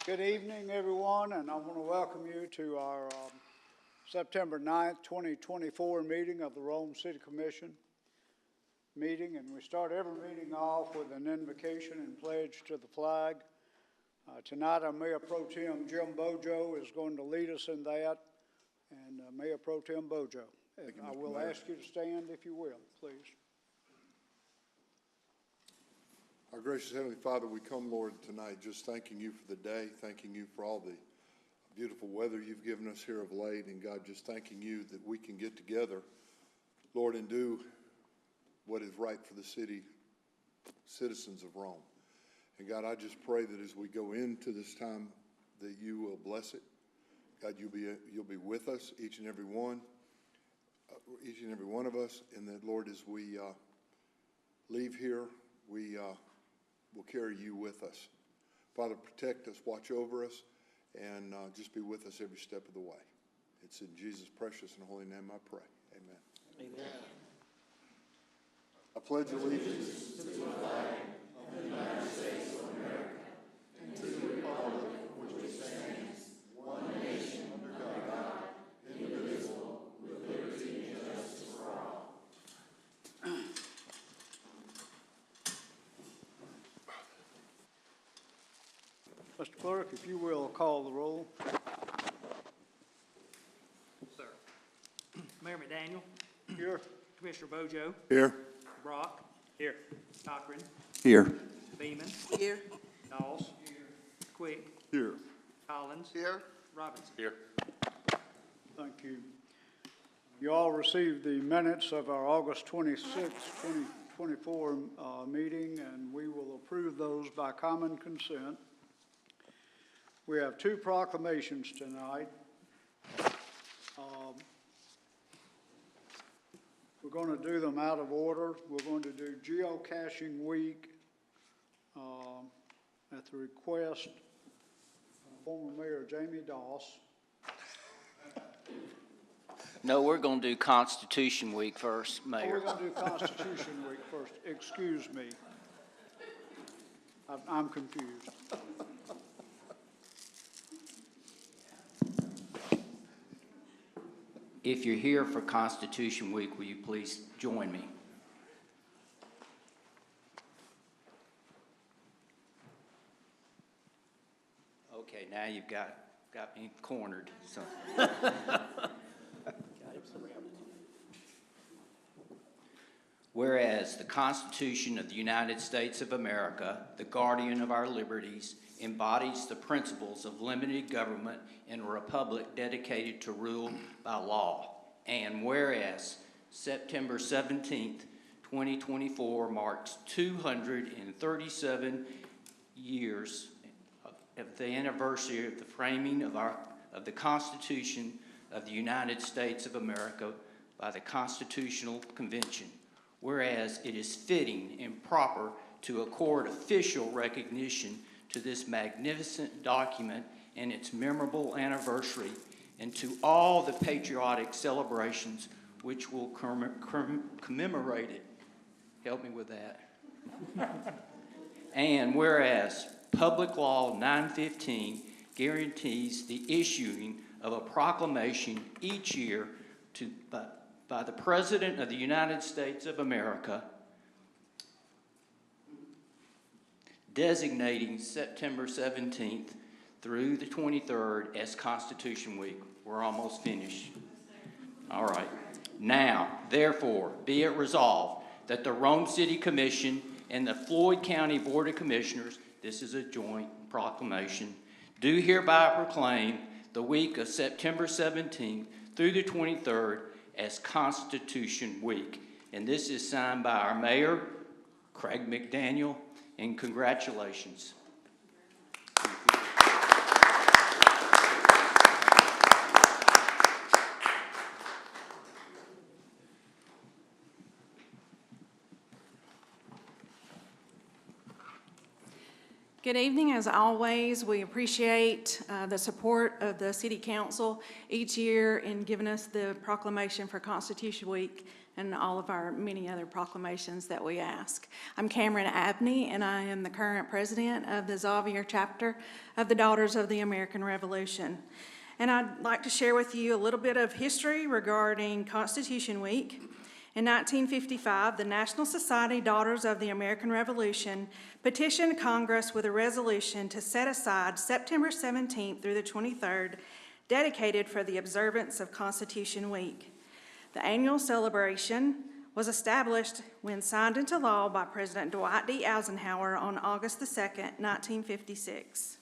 Good evening, everyone, and I want to welcome you to our September 9th, 2024 meeting of the Rome City Commission meeting. And we start every meeting off with an invocation and pledge to the flag. Tonight, our Mayor Pro Tem Jim Bojo is going to lead us in that. And Mayor Pro Tem Bojo, I will ask you to stand if you will, please. Our gracious Heavenly Father, we come, Lord, tonight just thanking you for the day, thanking you for all the beautiful weather you've given us here of late, and God, just thanking you that we can get together, Lord, and do what is right for the citizens of Rome. And God, I just pray that as we go into this time that you will bless it. God, you'll be with us, each and every one of us, and that, Lord, as we leave here, we will carry you with us. Father, protect us, watch over us, and just be with us every step of the way. It's in Jesus' precious and holy name I pray. Amen. Amen. I pledge allegiance to the flag of the United States of America and to the republic for which it stands, one nation under God, indivisible, with liberty and justice for all. Mr. Clerk, if you will, call the roll. Sir. Mayor McDaniel. Here. Commissioner Bojo. here. Brock. Here. Cochran. Here. Beeman. Here. Dawes. Here. Quick. Here. Collins. Here. Robinson. Here. Thank you. You all received the minutes of our August 26, 2024 meeting, and we will approve those by common consent. We have two proclamations tonight. We're going to do them out of order. We're going to do Geocaching Week at the request of former Mayor Jamie Doss. No, we're going to do Constitution Week first, Oh, we're Mayor. going to do Constitution Week first. Excuse me. I'm confused. If you're here for Constitution Week, will you please join me? Okay, now you've got me cornered. So. Whereas the Constitution of the United States of America, the guardian of our liberties, embodies the principles of limited government in a republic dedicated to rule by law. And whereas September 17th, 2024 marks 237 years of the anniversary of the framing of the Constitution of the United States of America by the Constitutional Convention. Whereas it is fitting and proper to accord official recognition to this magnificent document and its memorable anniversary, and to all the patriotic celebrations which will commemorate it. Help me with that. And whereas Public Law 915 guarantees the issuing of a proclamation each year by the President of the United States of America, designating September 17th through the 23rd as Constitution Week. We're almost finished. All right. Now, therefore, be it resolved that the Rome City Commission and the Floyd County Board of Commissioners, this is a joint proclamation, do hereby proclaim the week of September 17th through the 23rd as Constitution Week. And this is signed by our Mayor, Craig McDaniel, and congratulations. Good evening. As always, we appreciate the support of the City Council each year in giving us the proclamation for Constitution Week and all of our many other proclamations that we ask. I'm Cameron Abney, and I am the current president of the Xavier chapter of the Daughters of the American Revolution. And I'd like to share with you a little bit of history regarding Constitution Week. In 1955, the National Society Daughters of the American Revolution petitioned Congress with a resolution to set aside September 17th through the 23rd, dedicated for the observance of Constitution Week. The annual celebration was established when signed into law by President Dwight D. Eisenhower on August the 2nd, 1956.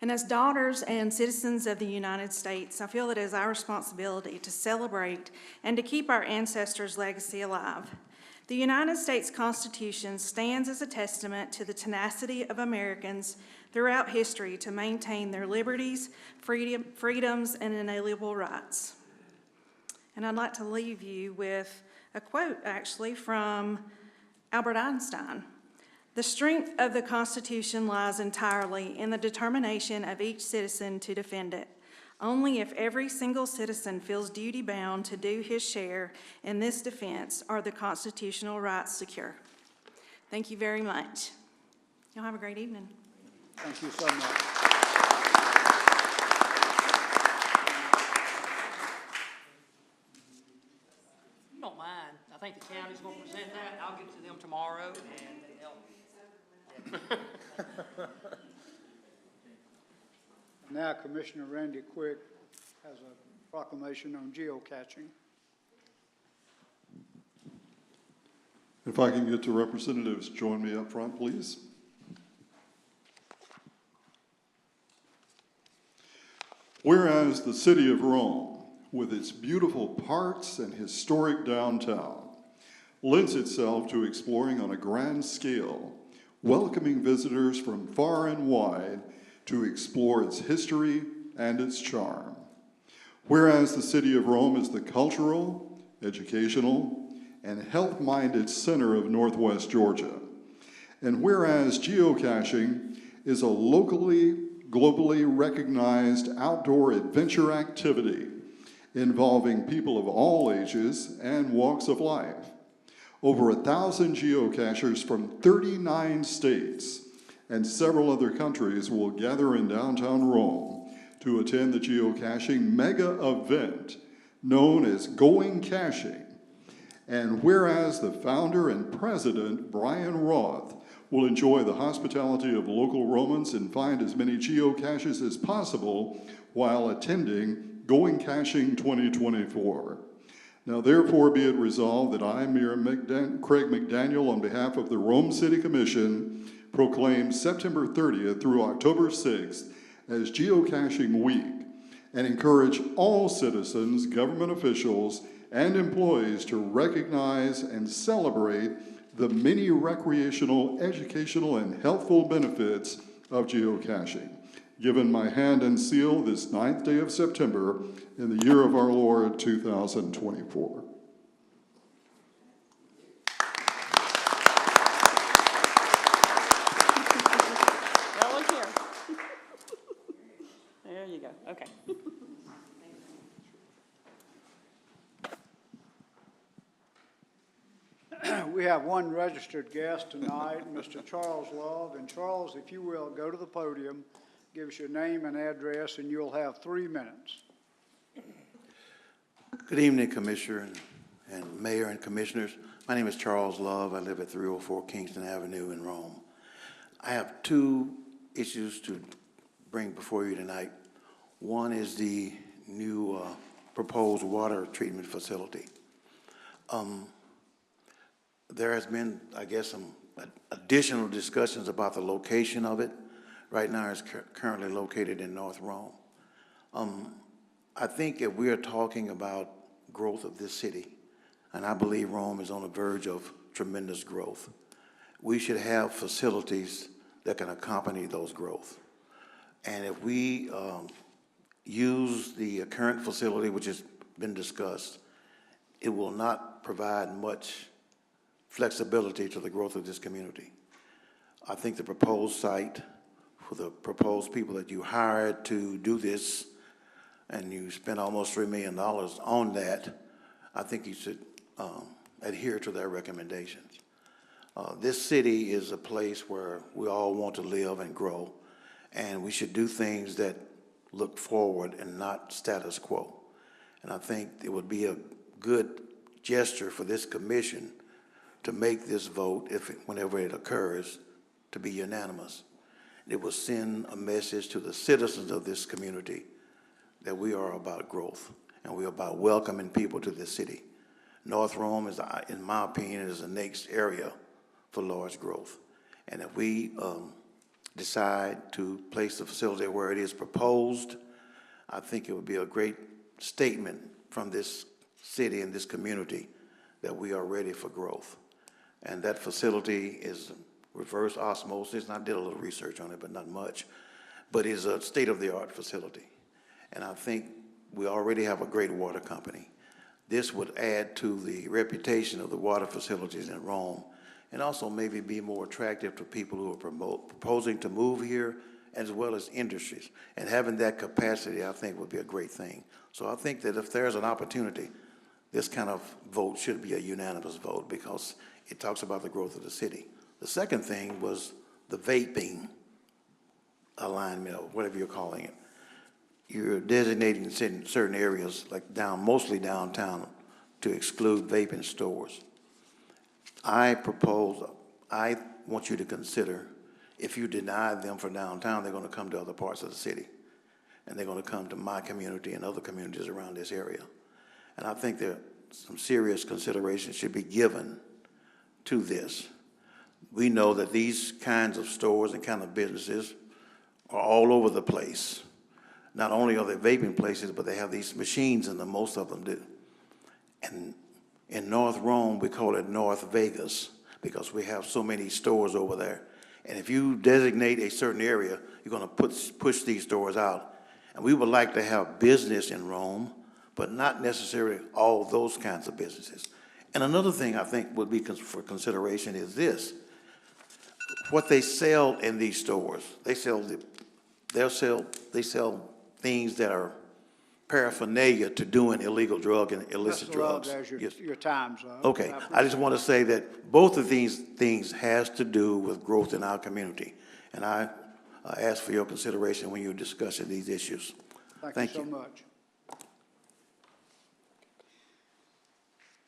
And as daughters and citizens of the United States, I feel it is our responsibility to celebrate and to keep our ancestors' legacy alive. The United States Constitution stands as a testament to the tenacity of Americans throughout history to maintain their liberties, freedoms, and inalienable rights. And I'd like to leave you with a quote, actually, from Albert Einstein. "The strength of the Constitution lies entirely in the determination of each citizen to defend it. Only if every single citizen feels duty-bound to do his share in this defense are the constitutional rights secure." Thank you very much. Y'all have a great evening. Thank you so much. You don't mind, I think the county's gonna present that, I'll get to them tomorrow, and they'll. Now Commissioner Randy Quick has a proclamation on geocaching. If I can get to representatives, join me up front, please. Whereas the city of Rome, with its beautiful parks and historic downtown, lends itself to exploring on a grand scale, welcoming visitors from far and wide to explore its history and its charm. Whereas the city of Rome is the cultural, educational, and health-minded center of Northwest Georgia. And whereas geocaching is a globally recognized outdoor adventure activity involving people of all ages and walks of life. Over 1,000 geocachers from 39 states and several other countries will gather in downtown Rome to attend the geocaching mega event known as Going Caching. And whereas the founder and president, Brian Roth, will enjoy the hospitality of local Romans and find as many geocaches as possible while attending Going Caching 2024. Now therefore be it resolved that I, Mayor Craig McDaniel, on behalf of the Rome City Commission, proclaim September 30th through October 6th as Geocaching Week and encourage all citizens, government officials, and employees to recognize and celebrate the many recreational, educational, and healthful benefits of geocaching. Given my hand and seal this 9th day of September in the year of our Lord 2024. Well, look here. There you go, okay. We have one registered guest tonight, Mr. Charles Love. And Charles, if you will, go to the podium, give us your name and address, and you'll have 3 minutes. Good evening, Commissioner and Mayor and Commissioners. My name is Charles Love. I live at 304 Kingston Avenue in Rome. I have two issues to bring before you tonight. One is the new proposed water treatment facility. There has been, I guess, some additional discussions about the location of it. Right now, it's currently located in North Rome. I think if we are talking about growth of this city, and I believe Rome is on the verge of tremendous growth, we should have facilities that can accompany those growth. And if we use the current facility, which has been discussed, it will not provide much flexibility to the growth of this community. I think the proposed site for the proposed people that you hired to do this, and you spent almost $3 million on that, I think you should adhere to their recommendations. This city is a place where we all want to live and grow, and we should do things that look forward and not status quo. And I think it would be a good gesture for this commission to make this vote, whenever it occurs, to be unanimous. It will send a message to the citizens of this community that we are about growth and we are about welcoming people to this city. North Rome is, in my opinion, is the next area for large growth. And if we decide to place the facility where it is proposed, I think it would be a great statement from this city and this community that we are ready for growth. And that facility is reverse osmosis, and I did a little research on it, but not much, but it's a state-of-the-art facility. And I think we already have a great water company. This would add to the reputation of the water facilities in Rome, and also maybe be more attractive to people who are proposing to move here, as well as industries. And having that capacity, I think, would be a great thing. So I think that if there's an opportunity, this kind of vote should be a unanimous vote because it talks about the growth of the city. The second thing was the vaping alignment, or whatever you're calling it. You're designating certain areas, like mostly downtown, to exclude vaping stores. I want you to consider, if you deny them for downtown, they're going to come to other parts of the city. And they're going to come to my community and other communities around this area. And I think that some serious consideration should be given to this. We know that these kinds of stores and kind of businesses are all over the place. Not only are they vaping places, but they have these machines in them, most of them do. And in North Rome, we call it North Vegas because we have so many stores over there. And if you designate a certain area, you're going to push these stores out. And we would like to have business in Rome, but not necessarily all those kinds of businesses. And another thing I think would be for consideration is this. What they sell in these stores, they sell things that are paraphernalia to doing illegal drug and illicit drugs. Mr. Love, Yes. your time's up. Okay, I just want to say that both of these things has to do with growth in our community. And I ask for your consideration when you're discussing these issues. Thank you so much.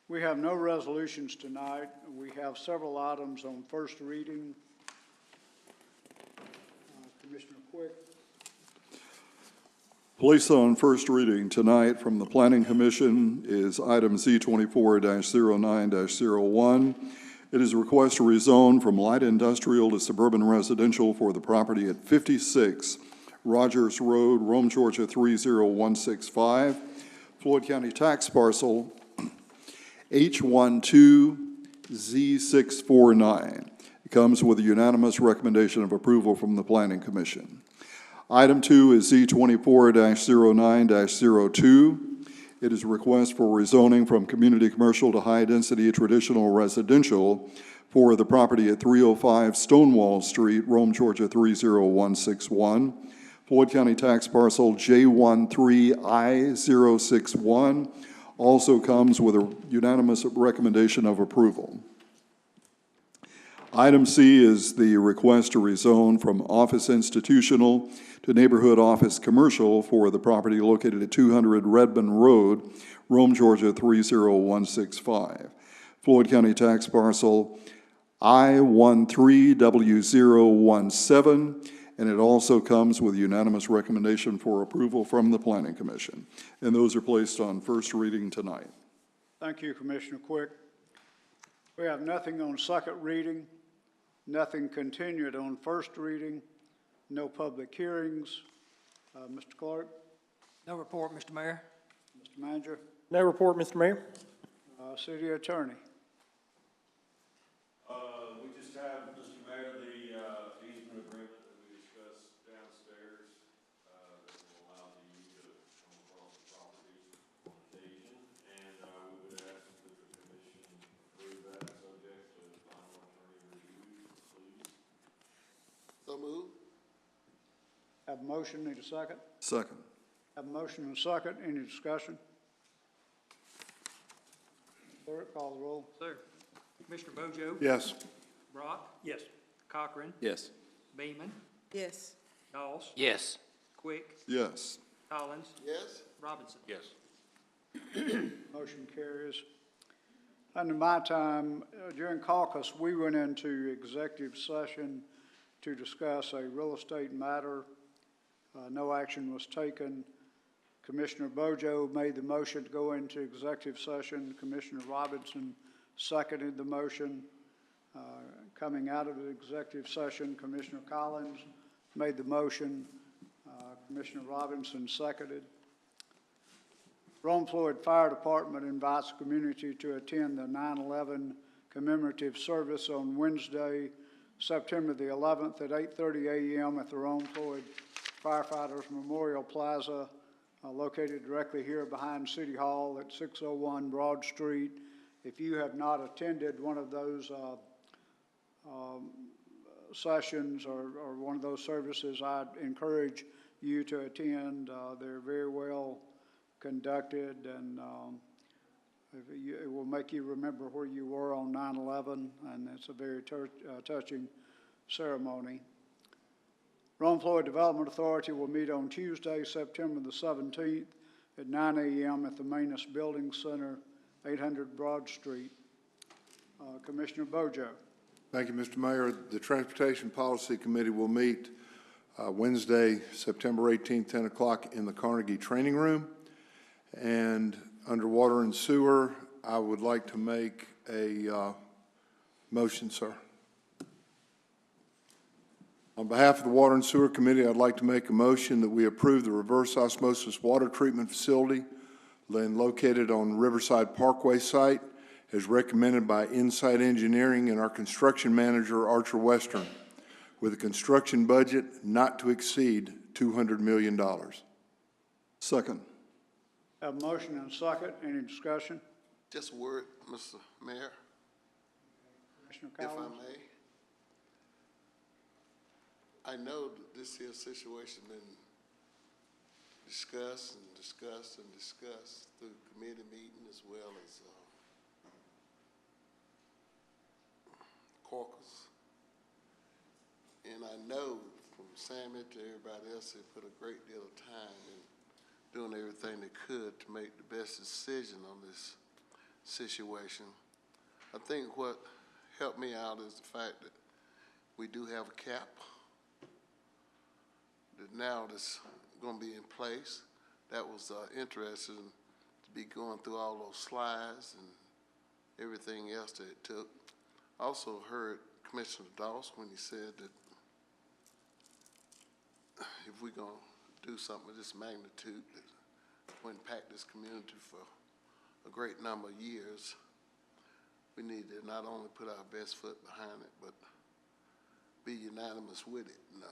We have no resolutions tonight. We have several items on first reading. Commissioner Quick. Placed on first reading tonight from the Planning Commission is item Z24-09-01. It is a request to rezone from light industrial to suburban residential for the property at 56 Rogers Road, Rome, Georgia 30165, Floyd County tax parcel H12Z649. It comes with a unanimous recommendation of approval from the Planning Commission. Item 2 is Z24-09-02. It is a request for rezoning from community commercial to high-density traditional residential for the property at 305 Stonewall Street, Rome, Georgia 30161. Floyd County tax parcel J13I061 also comes with a unanimous recommendation of approval. Item C is the request to rezone from office institutional to neighborhood office commercial for the property located at 200 Redmond Road, Rome, Georgia 30165. Floyd County tax parcel I13W017, and it also comes with unanimous recommendation for approval from the Planning Commission. And those are placed on first reading tonight. Thank you, Commissioner Quick. We have nothing on second reading, nothing continued on first reading, no public hearings. Mr. Clark? No report, Mr. Mayor. Mr. Manager? No report, Mr. Mayor. City Attorney? We just have, Mr. Mayor, the easement agreement that we discussed downstairs that will allow the U to come across the property on occasion. And we would ask that the commission approve that subject to final attorney review, please. So moved. Have a motion, need a second? Second. Have a motion and a second, any discussion? Clerk, call the roll. Sir. Commissioner Bojo? Yes. Brock? Yes. Cochran? Yes. Beeman? Yes. Doss? Yes. Quick? Yes. Collins? Yes. Robinson? Yes. Motion carries. Under my time, during caucus, we went into executive session to discuss a real estate matter. No action was taken. Commissioner Bojo made the motion to go into executive session. Commissioner Robinson seconded the motion. Coming out of the executive session, Commissioner Collins made the motion. Commissioner Robinson seconded. Rome Floyd Fire Department invites the community to attend the 9/11 commemorative service on Wednesday, September the 11th at 8:30 a.m. at the Rome Floyd Firefighters Memorial Plaza, located directly here behind City Hall at 601 Broad Street. If you have not attended one of those sessions or one of those services, I'd encourage you to attend. They're very well conducted, and it will make you remember where you were on 9/11, and it's a very touching ceremony. Rome Floyd Development Authority will meet on Tuesday, September the 17th at 9 a.m. at the Manus Building Center, 800 Broad Street. Commissioner Bojo. Thank you, Mr. Mayor. The Transportation Policy Committee will meet Wednesday, September 18th, 10 o'clock in the Carnegie Training Room. And under Water and Sewer, I would like to make a motion, sir. On behalf of the Water and Sewer Committee, I'd like to make a motion that we approve the reverse osmosis water treatment facility located on Riverside Parkway site as recommended by Insight Engineering and our construction manager, Archer Western, with a construction budget not to exceed $200 million. Second. Have a motion and a second. Any discussion? Just a word, Mr. Mayor, Commissioner if I Collins? may. I know that this here situation been discussed and discussed and discussed through committee meeting as well as caucus. And I know from Sammy to everybody else, they put a great deal of time in doing everything they could to make the best decision on this situation. I think what helped me out is the fact that we do have a cap that now that's going to be in place. That was interesting to be going through all those slides and everything else that it took. I also heard Commissioner Doss when he said that if we're going to do something of this magnitude that will impact this community for a great number of years, we need to not only put our best foot behind it, but be unanimous with it. And,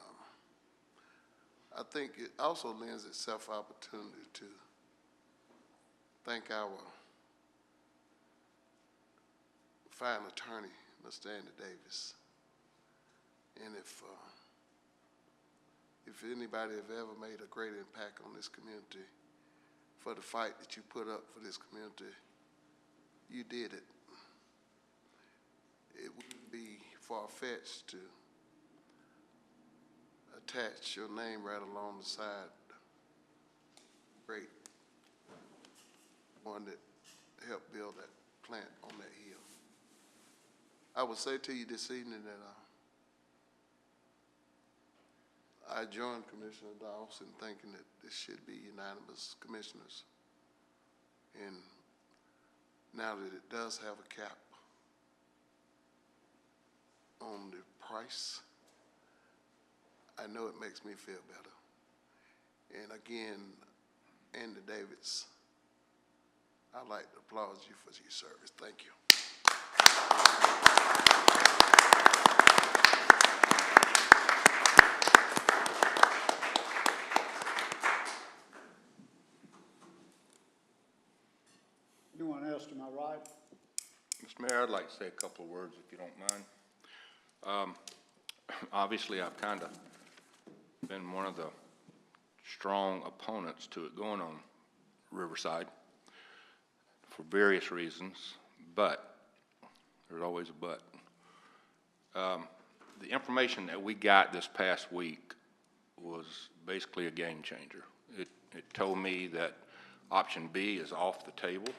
I think it also lends itself opportunity to thank our fine attorney, Mr. Andy Davis. And if anybody have ever made a great impact on this community for the fight that you put up for this community, you did it. It wouldn't be far-fetched to attach your name right along the side. Great one that helped build that plant on that hill. I would say to you this evening that I join Commissioner Doss in thinking that this should be unanimous commissioners. And now that it does have a cap on the price, I know it makes me feel better. And again, Andy Davis, I'd like to applaud you for your service. Thank you. Anyone else to my right? Mr. Mayor, I'd like to say a couple of words, if you don't mind. Obviously, I've kind of been one of the strong opponents to it going on Riverside for various reasons, But, there's always a but. The information that we got this past week was basically a game changer. It told me that option B is off the table,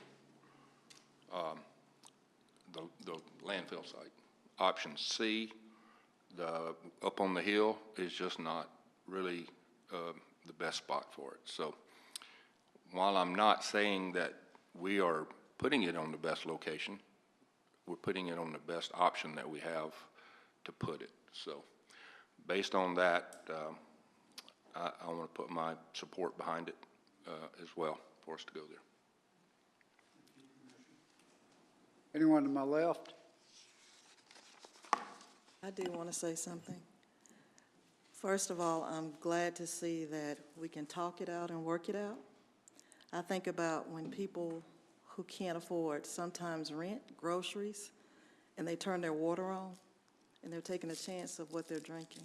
the landfill site. Option C, up on the hill, is just not really the best spot for it. So while I'm not saying that we are putting it on the best location, we're putting it on the best option that we have to put it. So based on that, I want to put my support behind it as well for us to go there. Anyone to my left? I do want to say something. First of all, I'm glad to see that we can talk it out and work it out. I think about when people who can't afford sometimes rent, groceries, and they turn their water on, and they're taking a chance of what they're drinking.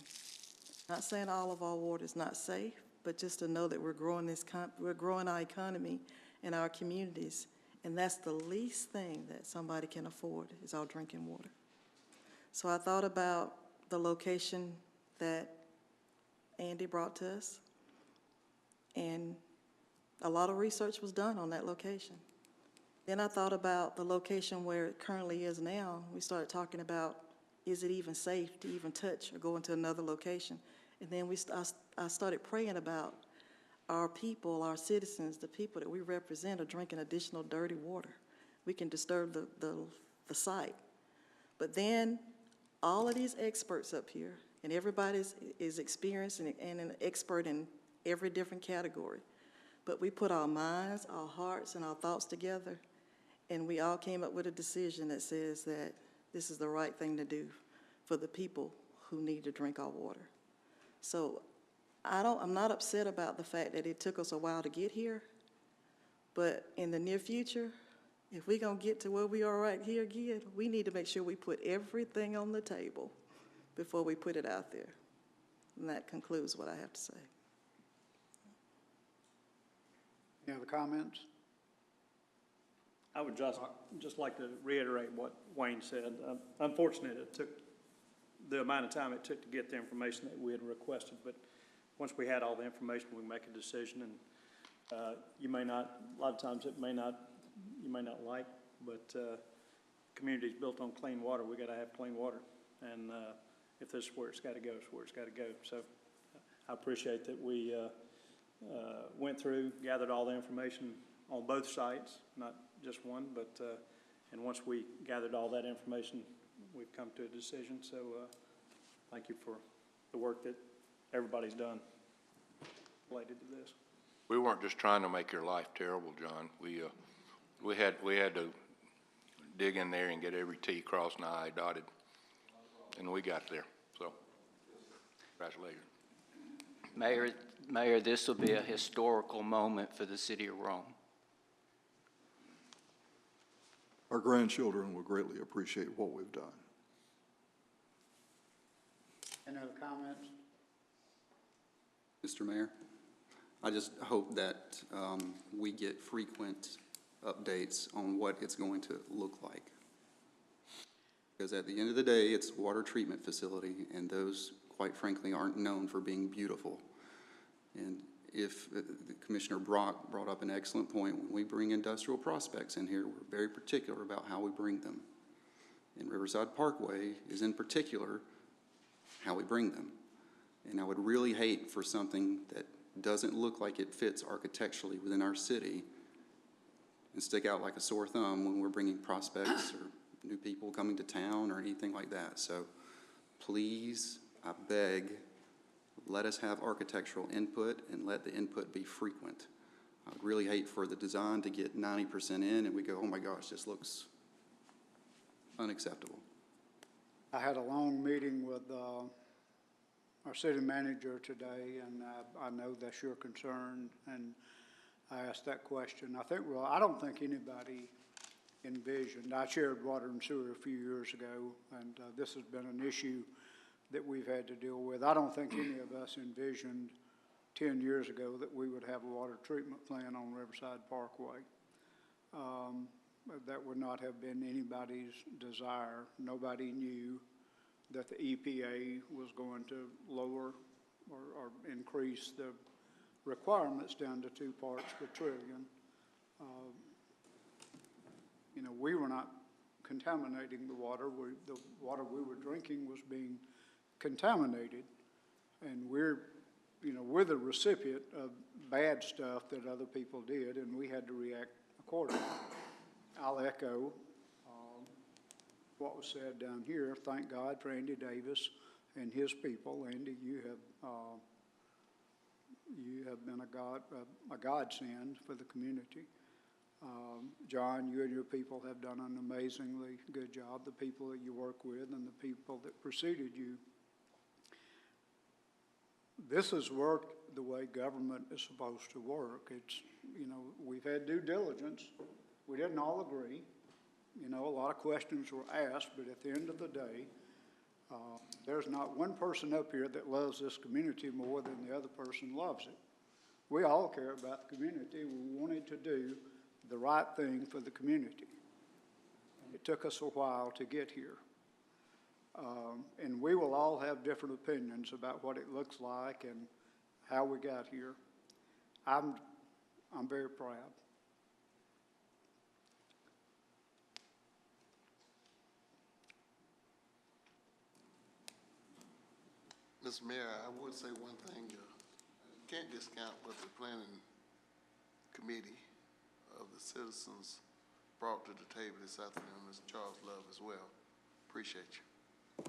Not saying all of our water is not safe, but just to know that we're growing our economy and our communities, and that's the least thing that somebody can afford is our drinking water. So I thought about the location that Andy brought to us, and a lot of research was done on that location. Then I thought about the location where it currently is now. We started talking about, is it even safe to even touch or go into another location? And then I started praying about our people, our citizens, the people that we represent are drinking additional dirty water. We can disturb the site. But then all of these experts up here, and everybody is experienced and an expert in every different category. But we put our minds, our hearts, and our thoughts together, and we all came up with a decision that says that this is the right thing to do for the people who need to drink our water. So I'm not upset about the fact that it took us a while to get here, but in the near future, if we're going to get to where we are right here again, we need to make sure we put everything on the table before we put it out there. And that concludes what I have to say. Any other comments? I would just like to reiterate what Wayne said. Unfortunately, it took the amount of time it took to get the information that we had requested, but once we had all the information, we make a decision, and you may not, a lot of times you may not like, but communities built on clean water, we gotta have clean water. And if this is where it's gotta go, it's where it's gotta go. So I appreciate that we went through, gathered all the information on both sites, not just one, but, and once we gathered all that information, we've come to a decision. So thank you for the work that everybody's done related to this. We weren't just trying to make your life terrible, John. We had to dig in there and get every T crossed and I dotted, and we got there. So, congratulations. Mayor, this will be a historical moment for the city of Rome. Our grandchildren will greatly appreciate what we've done. Any other comments? Mr. Mayor, I just hope that we get frequent updates on what it's going to look like. Because at the end of the day, it's a water treatment facility, and those, quite frankly, aren't known for being beautiful. And if Commissioner Brock brought up an excellent point, when we bring industrial prospects in here, we're very particular about how we bring them. And Riverside Parkway is in particular how we bring them. And I would really hate for something that doesn't look like it fits architecturally within our city and stick out like a sore thumb when we're bringing prospects or new people coming to town or anything like that. So please, I beg, let us have architectural input and let the input be frequent. I would really hate for the design to get 90% in and we go, oh my gosh, this looks unacceptable. I had a long meeting with our city manager today, and I know that's your concern, and I asked that question. I don't think anybody envisioned. I chaired water and sewer a few years ago, and this has been an issue that we've had to deal with. I don't think any of us envisioned 10 years ago that we would have a water treatment plant on Riverside Parkway. that would not have been anybody's desire. Nobody knew that the EPA was going to lower or increase the requirements down to 2 parts per trillion. You know, we were not contaminating the water. The water we were drinking was being contaminated. And we're the recipient of bad stuff that other people did, and we had to react accordingly. I'll echo what was said down here. Thank God for Andy Davis and his people. Andy, you have been a godsend for the community. John, you and your people have done an amazingly good job, the people that you work with and the people that preceded you. This has worked the way government is supposed to work. It's, you know, we've had due diligence. We didn't all agree. You know, a lot of questions were asked, but at the end of the day, there's not one person up here that loves this community more than the other person loves it. We all care about the community. We wanted to do the right thing for the community. It took us a while to get here. And we will all have different opinions about what it looks like and how we got here. I'm very proud. Mr. Mayor, I would say one thing. You can't discount what the planning committee of the citizens brought to the table this afternoon, Mr. Charles Love as well. Appreciate you.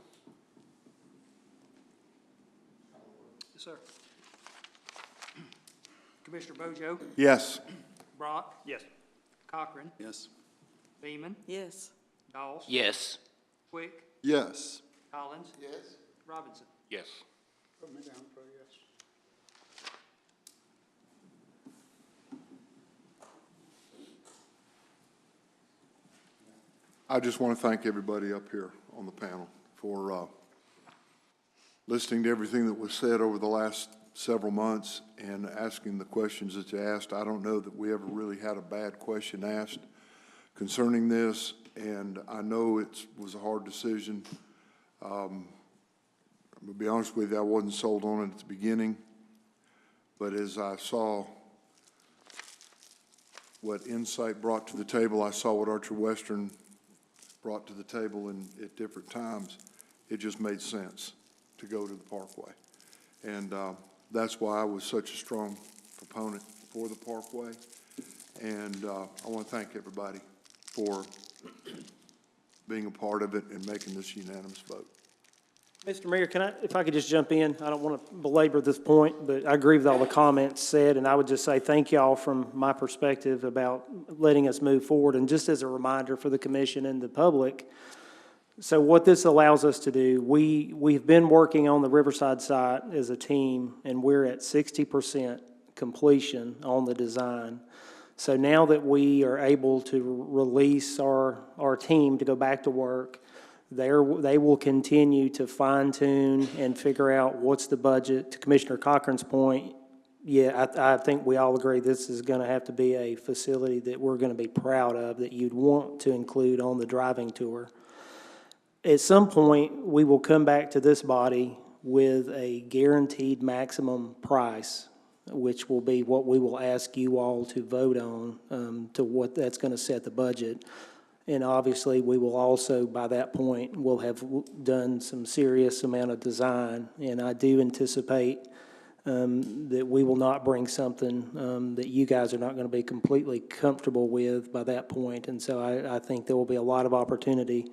Yes, sir. Commissioner Bojo? Yes. Brock? Yes. Cochran? Yes. Beeman? Yes. Doss? Yes. Quick? Yes. Collins? Yes? Robinson? Yes. Put me down for a yes. I just want to thank everybody up here on the panel for listening to everything that was said over the last several months and asking the questions that you asked. I don't know that we ever really had a bad question asked concerning this, and I know it was a hard decision. I'm going to be honest with you, I wasn't sold on it at the beginning, but as I saw what Insight brought to the table, I saw what Archer Western brought to the table at different times, it just made sense to go to the Parkway. And that's why I was such a strong proponent for the Parkway. And I want to thank everybody for being a part of it and making this unanimous vote. Mr. Mayor, if I could just jump in, I don't want to belabor this point, but I agree with all the comments said, and I would just say thank y'all from my perspective about letting us move forward. And just as a reminder for the commission and the public, so what this allows us to do, we've been working on the Riverside site as a team, and we're at 60% completion on the design. So now that we are able to release our team to go back to work, they will continue to fine-tune and figure out what's the budget. To Commissioner Cochran's point, yeah, I think we all agree this is going to have to be a facility that we're going to be proud of, that you'd want to include on the driving tour. At some point, we will come back to this body with a guaranteed maximum price, which will be what we will ask you all to vote on, to what that's going to set the budget. And obviously, we will also, by that point, will have done some serious amount of design. And I do anticipate that we will not bring something that you guys are not going to be completely comfortable with by that point. And so I think there will be a lot of opportunity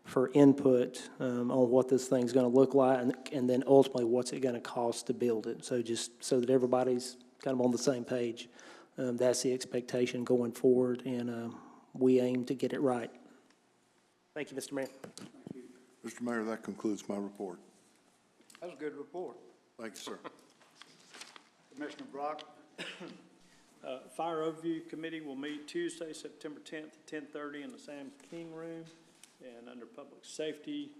for input on what this thing's going to look like, and then ultimately what's it going to cost to build it. So just so that everybody's kind of on the same page, that's the expectation going forward, and we aim to get it right. Thank you, Mr. Mayor. Mr. Mayor, that concludes my report. That was a good report. Thank you, sir. Commissioner Brock? Fire Overview Committee will meet Tuesday, September 10th at 10:30 in the Sam King Room. And under Public Safety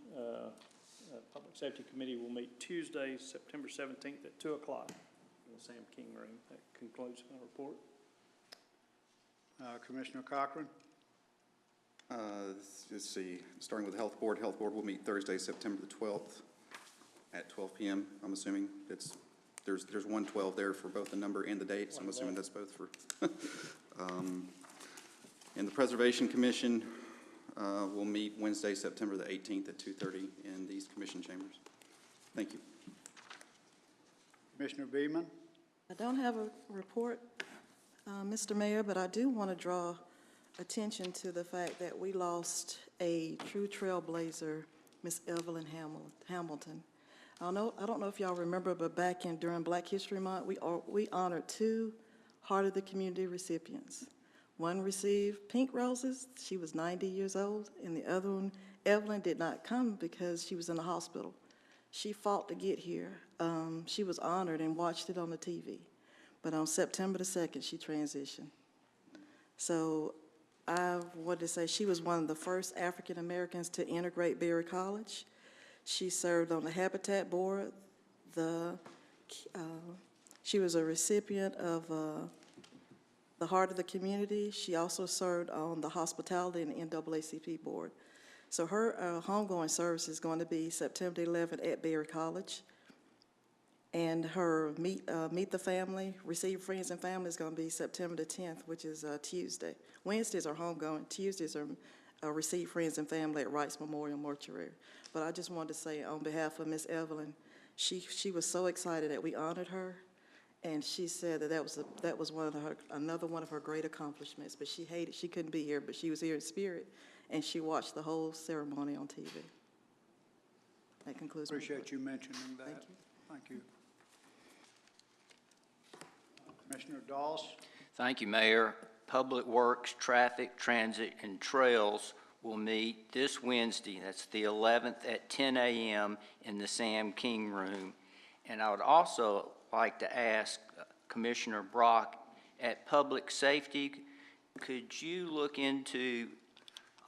Committee will meet Tuesday, September 17th at 2 o'clock in the Sam King Room. That concludes my report. Commissioner Cochran? Let's see, starting with the Health Board. Health Board will meet Thursday, September the 12th at 12 p.m. I'm assuming there's 112 there for both the number and the date, so I'm assuming that's both for. And the Preservation Commission will meet Wednesday, September the 18th at 2:30 in these commission chambers. Thank you. Commissioner Beeman? I don't have a report, Mr. Mayor, but I do want to draw attention to the fact that we lost a true trailblazer, Miss Evelyn Hamilton. I don't know if y'all remember, but during Black History Month, we honored 2 Heart of the Community recipients. One received pink roses. She was 90 years old, and the other one, Evelyn, did not come because she was in the hospital. She fought to get here. She was honored and watched it on the TV. But on September the 2nd, she transitioned. So I wanted to say she was one of the first African Americans to integrate Berry College. She served on the Habitat Board. She was a recipient of the Heart of the Community. She also served on the Hospitality and NAACP Board. So her homegoing service is going to be September 11th at Berry College. And her Meet the Family, Receive Friends and Family is going to be September the 10th, which is Tuesday. Wednesdays are homegoing. Tuesdays are Receive Friends and Family at Rice Memorial Mortuary. But I just wanted to say on behalf of Miss Evelyn, she was so excited that we honored her. And she said that was another one of her great accomplishments. But she couldn't be here, but she was here in spirit, and she watched the whole ceremony on TV. That concludes my report. Appreciate you mentioning that. Thank you. Thank you. Commissioner Doss? Thank you, Mayor. Public Works, Traffic, Transit, and Trails will meet this Wednesday, that's the 11th, at 10 a.m. in the Sam King Room. And I would also like to ask Commissioner Brock, at Public Safety, could you look into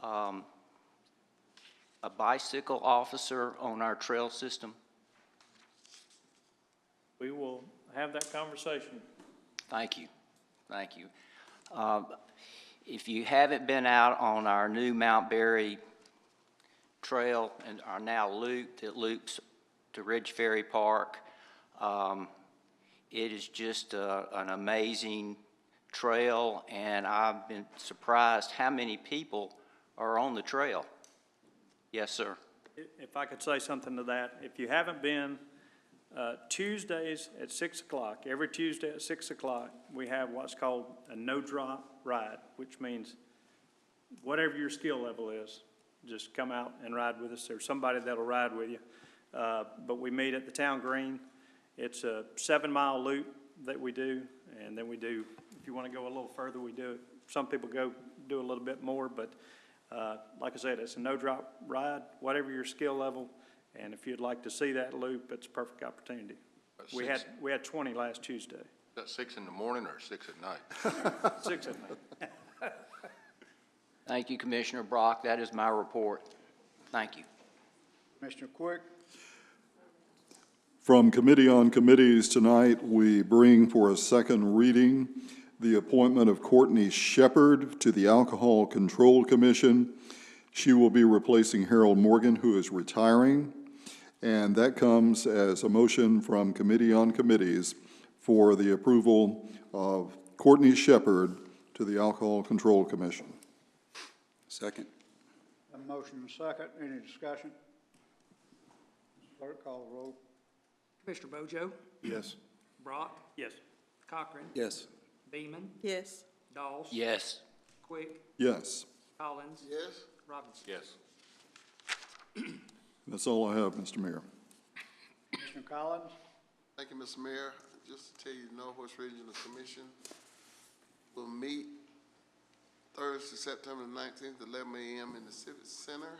a bicycle officer on our trail system? We will have that conversation. Thank you. Thank you. If you haven't been out on our new Mount Berry Trail and our now loop that loops to Ridge Ferry Park, it is just an amazing trail, and I've been surprised how many people are on the trail. Yes, sir. If I could say something to that, if you haven't been, Tuesdays at 6 o'clock, every Tuesday at 6 o'clock, we have what's called a no-drop ride, which means whatever your skill level is, just come out and ride with us. There's somebody that'll ride with you. But we meet at the town green. It's a 7-mile loop that we do, and then we do, if you want to go a little further, we do it. Some people do a little bit more, but like I said, it's a no-drop ride, whatever your skill level. And if you'd like to see that loop, it's a perfect opportunity. We had 20 last Tuesday. Is that 6 in the morning or 6 at night? 6 at night. Thank you, Commissioner Brock. That is my report. Thank you. Commissioner Quick? From Committee on Committees tonight, we bring for a second reading the appointment of Courtney Shepard to the Alcohol Control Commission. She will be replacing Harold Morgan, who is retiring, and that comes as a motion from Committee on Committees for the approval of Courtney Shepard to the Alcohol Control Commission. Second. A motion and a second. Any discussion? Mr. Clerk, call the roll. Commissioner Bojo? Yes. Brock? Yes. Cochran? Yes. Beeman? Yes. Dawes? Yes. Quick? Yes. Collins? Yes? Robinson? Yes. That's all I have, Mr. Mayor. Commissioner Collins? Thank you, Mr. Mayor. Just to tell you, Northwest Regional Commission will meet Thursday, September 19th, 11 a.m. in the Civic Center.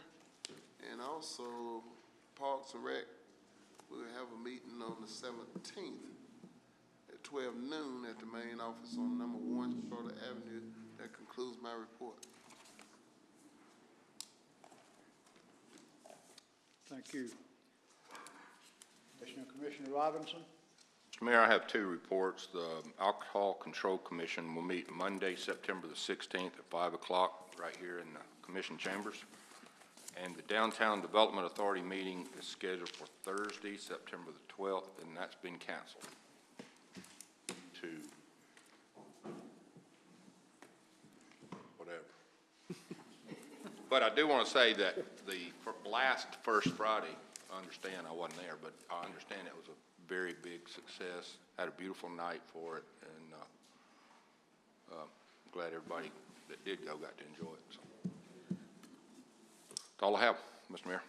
And also, Parks and Rec, we'll have a meeting on the 17th at 12 noon at the main office on number 1 Charlotte Avenue. That concludes my report. Thank you. Commissioner Robinson? Mr. Mayor, I have two reports. The Alcohol Control Commission will meet Monday, September the 16th at 5 o'clock right here in the commission chambers. And the Downtown Development Authority meeting is scheduled for Thursday, September the 12th, and that's been canceled to whatever. But I do want to say that the last First Friday, I understand I wasn't there, but I understand it was a very big success. Had a beautiful night for it, and I'm glad everybody that did go got to enjoy it. So. That's all I have, Mr. Mayor.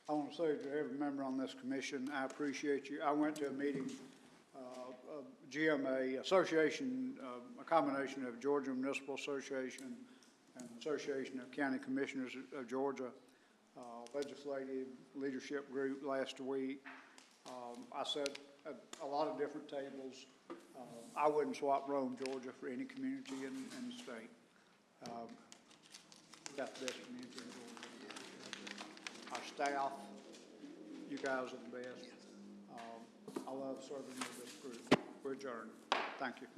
I want to say to every member on this commission, I appreciate you. I went to a meeting of GMA Association, a combination of Georgia Municipal Association and Association of County Commissioners of Georgia, legislative leadership group last week. I sat at a lot of different tables. I wouldn't swap Rome, Georgia for any community in the state. We got the best community in Georgia. Our staff, you guys are the best. I love serving with this group. We're adjourned. Thank you.